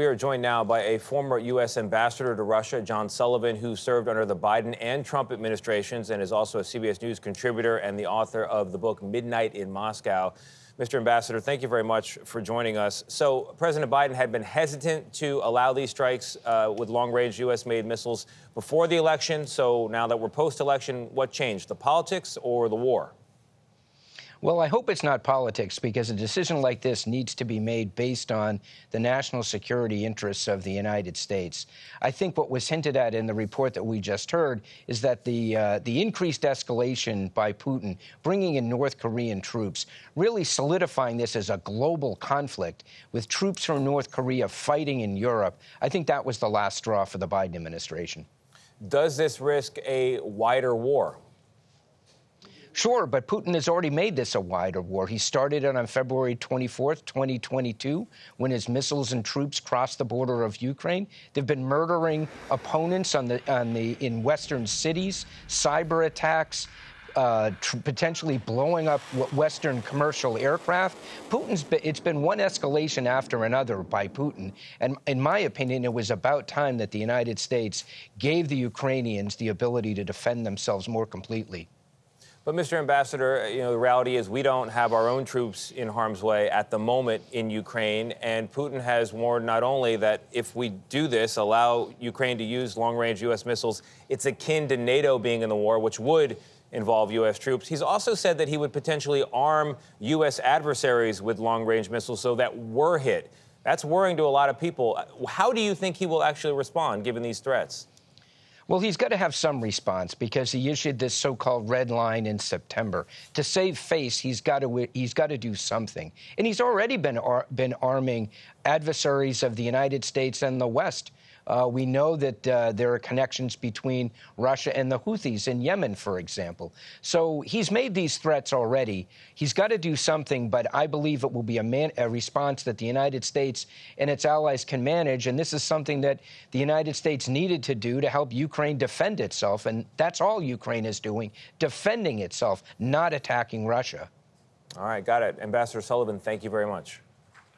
we are joined now by a former U.S. ambassador to Russia, John Sullivan, who served under the Biden and Trump administrations and is also a CBS News contributor and the author of the book Midnight in Moscow. Mr. Ambassador, thank you very much for joining us. So President Biden had been hesitant to allow these strikes with long-range U.S.-made missiles before the election. So now that we're post-election, what changed, the politics or the war? Well, I hope it's not politics, because a decision like this needs to be made based on the national security interests of the United States. I think what was hinted at in the report that we just heard is that the increased escalation by Putin, bringing in North Korean troops, really solidifying this as a global conflict with troops from North Korea fighting in Europe. I think that was the last straw for the Biden administration. Does this risk a wider war? Sure, but Putin has already made this a wider war. He started it on February 24th, 2022, when his missiles and troops crossed the border of Ukraine. They've been murdering opponents in Western cities, cyber attacks, potentially blowing up Western commercial aircraft. It's been one escalation after another by Putin. And in my opinion, it was about time that the United States gave the Ukrainians the ability to defend themselves more completely. But, Mr. Ambassador, the reality is we don't have our own troops in harm's way at the moment in Ukraine. And Putin has warned not only that if we do this, allow Ukraine to use long-range U.S. missiles, it's akin to NATO being in the war, which would involve U.S. troops. He's also said that he would potentially arm U.S. adversaries with long-range missiles so that we're hit. That's worrying to a lot of people. How do you think he will actually respond, given these threats? Well, he's got to have some response, because he issued this so-called red line in September. To save face, he's got to do something. And he's already been arming adversaries of the United States and the West. We know that there are connections between Russia and the Houthis in Yemen, for example. So he's made these threats already. He's got to do something, but I believe it will be a response that the United States and its allies can manage. And this is something that the United States needed to do to help Ukraine defend itself. And that's all Ukraine is doing, defending itself, not attacking Russia. All right, got it. Ambassador Sullivan, thank you very much.